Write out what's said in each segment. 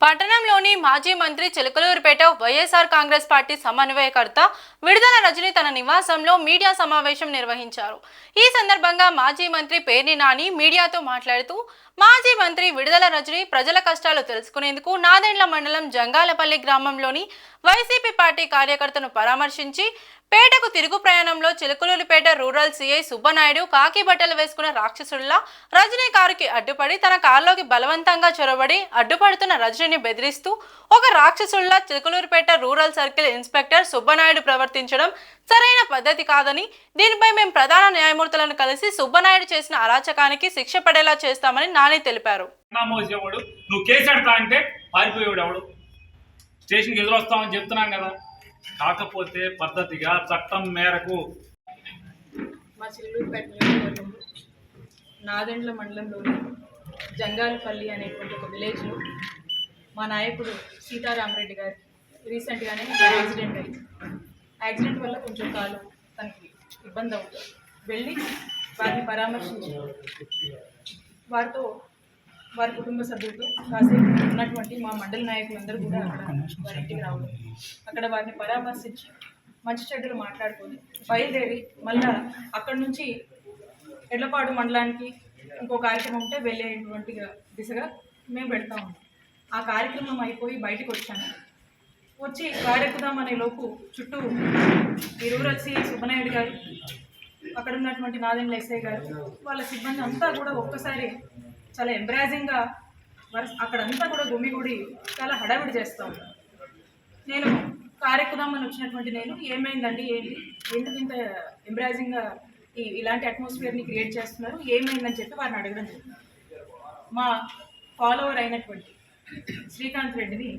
పట్టణంలోని మాజీ మంత్రి చిలకలూరిపేట వైఎస్ఆర్ కాంగ్రెస్ పార్టీ సమన్వయకర్త విడుదల రజని తన నివాసంలో మీడియా సమావేశం నిర్వహించారు. ఈ సందర్భంగా మాజీ మంత్రి పేర్ని నాని మీడియాతో మాట్లాడుతూ మాజీ మంత్రి విడుదల రజని ప్రజల కష్టాలు తెలుసుకునేందుకు నాదెండ్ల మండలం జంగాలపల్లి గ్రామంలోని వైసీపీ పార్టీ కార్యకర్తను పరామర్శించి పేటకు తిరుగు ప్రయాణంలో చిలకలూరిపేట రూరల్ సీఐ సుబ్బనాయుడు కాకి బట్టలు వేసుకున్న రాక్షసుల్లా రజనీ కారుకి అడ్డుపడి తన కారులోకి బలవంతంగా చొరబడి అడ్డుపడుతున్న రజనీని బెదిరిస్తూ ఒక రాక్షసుల్లా Chilakaluripet rural circle inspector Subbanaidu ప్రవర్తించడం సరైన పద్ధతి కాదని, దీనిపై మేము ప్రధాన న్యాయమూర్తులను కలిసి సుబ్బనాయుడు చేసిన అరాచకానికి శిక్ష పడేలా చేస్తామని నాని తెలిపారు. స్టేషన్కి ఎదురొస్తామని చెప్తున్నాం కదా, కాకపోతే పద్ధతిగా చట్టం మేరకు మా చిల్లూరుపేట నియోజకవర్గంలో నాదెండ్ల మండలంలోని జంగాలపల్లి అనేటువంటి ఒక విలేజ్లో మా నాయకుడు సీతారామరెడ్డి గారు రీసెంట్గానే యాక్సిడెంట్ అయింది. యాక్సిడెంట్ వల్ల కొంచెం కాలు తనకి ఇబ్బంది అవుతుంది. వెళ్ళి వారిని పరామర్శించి వారి కుటుంబ సభ్యులతో కాసేపు ఉన్నటువంటి మా మండలి నాయకులందరూ కూడా అక్కడ వారి ఇంటికి రావడం, అక్కడ వారిని పరామర్శించి మంచి చెడ్డలు మాట్లాడుకొని బయలుదేరి మళ్ళా అక్కడి నుంచి ఎడ్లపాడు మండలానికి ఇంకో కార్యక్రమం ఉంటే వెళ్ళేటువంటి దిశగా మేము వెళ్తూ ఉన్నాం. ఆ కార్యక్రమం అయిపోయి బయటకు వచ్చాను. వచ్చి కారెక్కుదాం అనే లోపు చుట్టూ ఈ రూరల్ సిఐ సుబ్బనాయుడు గారు, అక్కడ ఉన్నటువంటి నాదెండ్ల ఎస్ఐ గారు, వాళ్ళ సిబ్బంది అంతా కూడా ఒక్కసారి చాలా ఎంబ్రాజింగ్గా అక్కడంతా కూడా గుమిగూడి చాలా హడావిడి చేస్తూ ఉంటాను. నేను కారెక్కుదామని వచ్చినటువంటి నేను ఏమైందండి, ఎందుకు ఇంత ఎంబ్రాజింగ్గా ఇలాంటి అట్మాస్ఫియర్ని క్రియేట్ చేస్తున్నారు, ఏమైందని చెప్పి వారిని అడగడం జరిగింది. మా ఫాలోవర్ అయినటువంటి శ్రీకాంత్ రెడ్డిని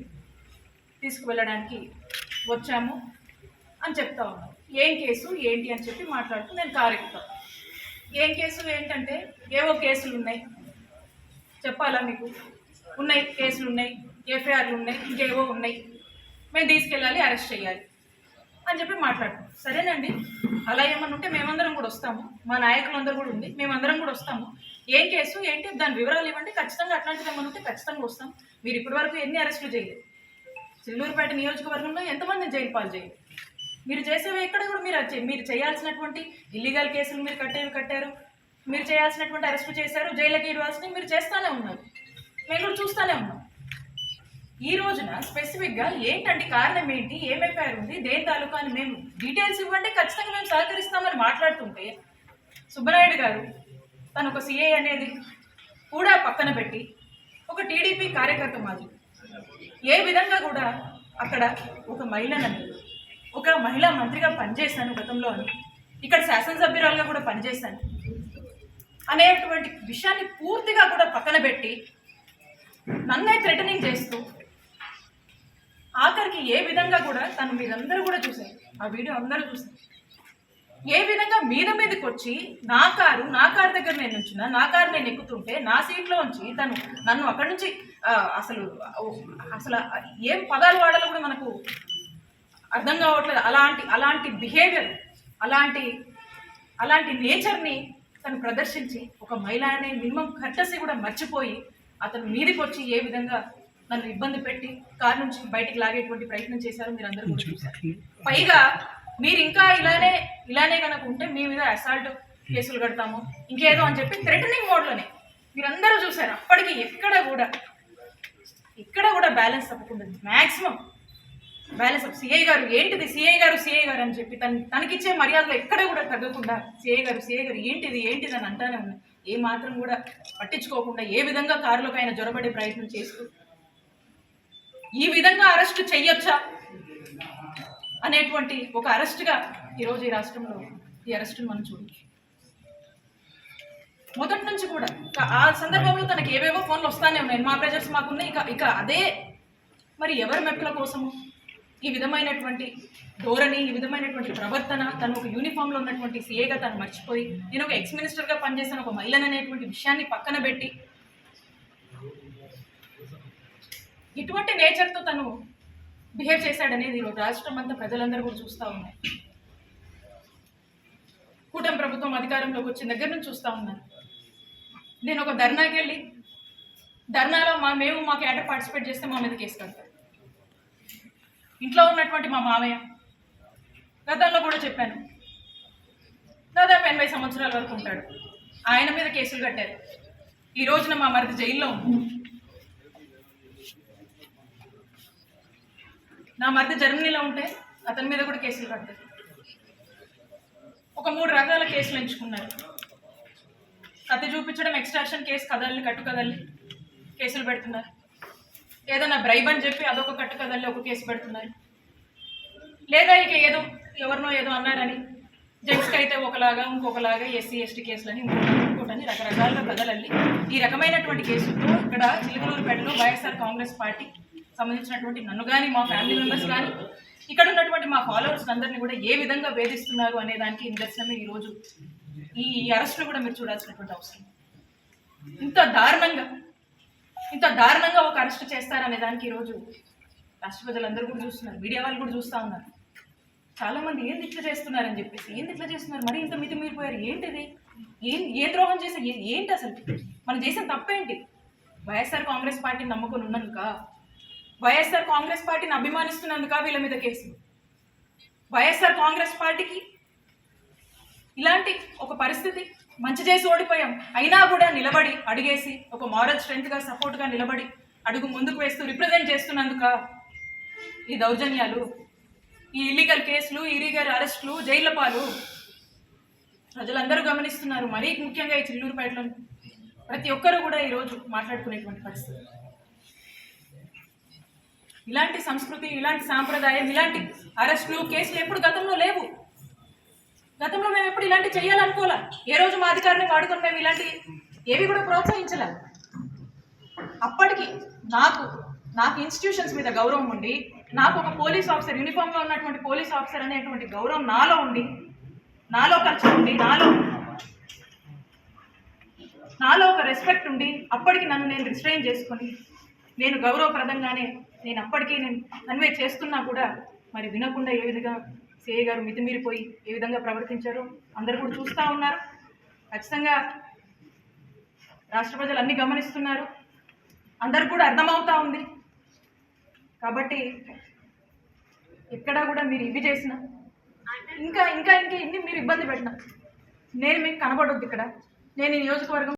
తీసుకువెళ్ళడానికి వచ్చాము అని చెప్తా ఉన్నాను. ఏం కేసు ఏంటి అని చెప్పి మాట్లాడుతూ నేను కారెక్కుతాను. ఏం కేసు ఏంటంటే ఏవో కేసులు ఉన్నాయి, చెప్పాలా మీకు, ఉన్నాయి కేసులు ఉన్నాయి, ఎఫ్ఐఆర్లు ఉన్నాయి, ఇంకేవో ఉన్నాయి, మేము తీసుకెళ్ళాలి, అరెస్ట్ చేయాలి అని చెప్పి మాట్లాడుతాం. సరేనండి, అలా ఏమన్నా ఉంటే మేమందరం కూడా వస్తాము, మా నాయకులందరూ కూడా ఉంది, మేమందరం కూడా వస్తాము. ఏం కేసు ఏంటి దాని వివరాలు ఇవ్వండి, ఖచ్చితంగా అట్లాంటిది ఏమన్నా ఉంటే ఖచ్చితంగా వస్తాం. మీరు ఇప్పటి వరకు ఎన్ని అరెస్టులు చేయలేదు, చిల్లూరుపేట నియోజకవర్గంలో ఎంతమంది జైలు పాలు చేయలేదు, మీరు చేసేవి ఎక్కడ కూడా మీరు చేయాల్సినటువంటి ఇల్లీగల్ కేసులు మీరు కట్టారు, మీరు చేయాల్సినటువంటి అరెస్టు చేశారు, జైలుకి ఇవ్వాల్సినవి మీరు చేస్తూనే ఉన్నారు, మేము కూడా చూస్తూనే ఉన్నాం. ఈ రోజున స్పెసిఫిక్గా ఏంటంటే కారణం ఏంటి, ఏమైపోయారు ఉంది, దేని తాలూకా అని మేము డీటెయిల్స్ ఇవ్వండి, ఖచ్చితంగా మేము సహకరిస్తామని మాట్లాడుతుంటే సుబ్బనాయుడు గారు తను ఒక సిఐ అనేది కూడా పక్కన పెట్టి ఒక టీడీపీ కార్యకర్త మాది, ఏ విధంగా కూడా అక్కడ ఒక మహిళనని, ఒక మహిళా మంత్రిగా పనిచేశాను గతంలో అని, ఇక్కడ శాసనసభ్యురాలుగా కూడా పనిచేశాను అనేటువంటి విషయాన్ని పూర్తిగా కూడా పక్కన పెట్టి నన్నే థ్రెటనింగ్ చేస్తూ ఆఖరికి ఏ విధంగా కూడా తను మీరందరూ కూడా చూశారు, ఆ వీడియో అందరూ చూశారు, ఏ విధంగా మీదకి వచ్చి నా కారు దగ్గర నేను ఉంచిన, నా కారు నేను ఎక్కుతుంటే నా సీట్లో ఉంచి తను నన్ను అక్కడి నుంచి అసలు ఏం పదాలు వాడాలో కూడా మనకు అర్థం కావట్లేదు. అలాంటి బిహేవియర్, అలాంటి నేచర్ని తను ప్రదర్శించి ఒక మహిళ అనే మినిమం కర్టసీ కూడా మర్చిపోయి అతను మీదకి వచ్చి ఏ విధంగా నన్ను ఇబ్బంది పెట్టి కారు నుంచి బయటికి లాగేటువంటి ప్రయత్నం చేశారో మీరు అందరూ కూడా చూశారు. పైగా మీరు ఇంకా ఇలానే కనుక ఉంటే మీ మీద అసాల్ట్ కేసులు కడతాము ఇంకేదో అని చెప్పి థ్రెటనింగ్ మోడ్లోనే మీరందరూ చూశారు. అప్పటికి ఇక్కడ కూడా బ్యాలెన్స్ తప్పకుండా మ్యాక్సిమం బ్యాలెన్స్ ఆఫ్ సిఐ గారు ఏంటిది, సిఐ గారు అని చెప్పి తనకిచ్చే మర్యాదలో ఎక్కడ కూడా తగ్గకుండా సిఐ గారు ఏంటిది అని అంటానే ఉన్నాయి. ఏ మాత్రం కూడా పట్టించుకోకుండా ఏ విధంగా కారులోకి ఆయన జొరబడే ప్రయత్నం చేస్తూ ఈ విధంగా అరెస్ట్ చెయ్యొచ్చా అనేటువంటి ఒక అరెస్ట్గా ఈరోజు ఈ రాష్ట్రంలో ఈ అరెస్టును మనం చూడవచ్చు. మొదటి నుంచి కూడా ఆ సందర్భంలో తనకి ఏవేవో ఫోన్లు వస్తానే ఉన్నాయి, మా ప్రెజర్స్ మాకున్నాయి. ఇక అదే మరి ఎవరి మెప్పుల కోసము ఈ విధమైనటువంటి ధోరణి, ఈ విధమైనటువంటి ప్రవర్తన, తను ఒక యూనిఫామ్లో ఉన్నటువంటి సీఏగా తను మర్చిపోయి నేను ఒక ఎక్స్ మినిస్టర్గా పనిచేసిన ఒక మహిళను అనేటువంటి విషయాన్ని పక్కన పెట్టి ఇటువంటి నేచర్తో తను బిహేవ్ చేశాడనేది ఈరోజు రాష్ట్రం అంతా ప్రజలందరూ కూడా చూస్తూ ఉన్నాయి. కూటమి ప్రభుత్వం అధికారంలోకి వచ్చిన దగ్గర నుంచి చూస్తూ ఉన్నాను. నేను ఒక ధర్నాకి వెళ్ళి ధర్నాలో మేము మా క్యాడర్ పార్టిసిపేట్ చేస్తే మా మీద కేసు కడతారు. ఇంట్లో ఉన్నటువంటి మా మామయ్య, గతంలో కూడా చెప్పాను, దాదాపు 80 సంవత్సరాల వరకు ఉంటాడు, ఆయన మీద కేసులు కట్టారు. ఈ రోజున మా మరిది జైల్లో ఉంది. నా మరిది జర్మనీలో ఉంటే అతని మీద కూడా కేసులు కట్టారు. ఒక 3 రకాల కేసులు ఎంచుకున్నారు. కత్తి చూపించడం, ఎక్స్ట్రాక్షన్ కేసు, కట్టు కదల్లి కేసులు పెడుతున్నారు. ఏదైనా బ్రైబ్ అని చెప్పి అదొక కట్టు కదల్లి ఒక కేసు పెడుతున్నారు. లేదా ఇక ఎవరినో ఏదో అన్నారని జెంట్స్కి అయితే ఒకలాగా, ఇంకొకలాగా ఎస్సీ ఎస్టీ కేసులని, ఇంకోటని రకరకాలుగా కదలల్లి ఈ రకమైనటువంటి కేసులతో ఇక్కడ చిలకలూరుపేటలో వైఎస్ఆర్ కాంగ్రెస్ పార్టీ సంబంధించినటువంటి నన్ను కానీ, మా ఫ్యామిలీ మెంబర్స్ కానీ, ఇక్కడ ఉన్నటువంటి మా ఫాలోవర్స్ అందరినీ కూడా ఏ విధంగా వేధిస్తున్నారు అనే దానికి నిదర్శనమే ఈరోజు ఈ అరెస్టులు కూడా మీరు చూడాల్సినటువంటి అవసరం. ఇంత దారుణంగా ఒక అరెస్ట్ చేస్తారనే దానికి ఈరోజు రాష్ట్ర ప్రజలందరూ కూడా చూస్తున్నారు, మీడియా వాళ్ళు కూడా చూస్తూ ఉన్నారు. చాలామంది ఏంది ఇట్లా చేస్తున్నారని చెప్పేసి, ఏంది ఇట్లా చేస్తున్నారు, మరి ఇంత మితిమీరిపోయారు, ఏంటిది, ఏ ద్రోహం చేసే, ఏంటి అసలు మనం చేసిన తప్పేంటి? వైఎస్ఆర్ కాంగ్రెస్ పార్టీని నమ్ముకొని ఉన్నందుక, వైఎస్ఆర్ కాంగ్రెస్ పార్టీని అభిమానిస్తున్నందుక వీళ్ళ మీద కేసు. వైఎస్ఆర్ కాంగ్రెస్ పార్టీకి ఇలాంటి ఒక పరిస్థితి, మంచి చేసి ఓడిపోయాం అయినా కూడా నిలబడి అడిగేసి ఒక మారల్ స్ట్రెంగ్త్గా సపోర్ట్గా నిలబడి అడుగు ముందుకు వేస్తూ రిప్రజెంట్ చేస్తున్నందుక ఈ దౌర్జన్యాలు, ఈ ఇల్లీగల్ కేసులు, ఇల్లీగల్ అరెస్టులు, జైళ్ల పాలు ప్రజలందరూ గమనిస్తున్నారు. మరీ ముఖ్యంగా ఈ చిల్లూరుపేటలో ప్రతి ఒక్కరూ కూడా ఈరోజు మాట్లాడుకునేటువంటి పరిస్థితి. ఇలాంటి సంస్కృతి, ఇలాంటి సాంప్రదాయం, ఇలాంటి అరెస్టులు, కేసులు ఎప్పుడు గతంలో లేవు. గతంలో మేము ఎప్పుడు ఇలాంటి చేయాలనుకోలే. ఏ రోజు మా అధికారాన్ని వాడుకొని మేము ఇలాంటి ఏవి కూడా ప్రోత్సహించలే. అప్పటికి నాకు ఇన్స్టిట్యూషన్స్ మీద గౌరవం ఉండి, నాకు ఒక పోలీస్ ఆఫీసర్, యూనిఫామ్లో ఉన్నటువంటి పోలీస్ ఆఫీసర్ అనేటువంటి గౌరవం నాలో ఉండి, నాలో కల్చర్ ఉండి, నాలో ఒక రెస్పెక్ట్ ఉండి, అప్పటికి నన్ను నేను రిస్ట్రైన్ చేసుకొని నేను గౌరవప్రదంగానే నేను అప్పటికీ కన్వే చేస్తున్నా కూడా మరి వినకుండా ఏ విధంగా సిఐ గారు మితిమీరిపోయి ఏ విధంగా ప్రవర్తించారో అందరూ కూడా చూస్తూ ఉన్నారు. ఖచ్చితంగా రాష్ట్ర ప్రజలు అన్నీ గమనిస్తున్నారు, అందరికి కూడా అర్థమవుతా ఉంది. కాబట్టి ఎక్కడా కూడా మీరు ఇవి చేసినా, ఇంకా ఇన్ని మీరు ఇబ్బంది పెట్టినా నేను మీకు కనబడొద్దు. ఇక్కడ నేను ఈ నియోజకవర్గం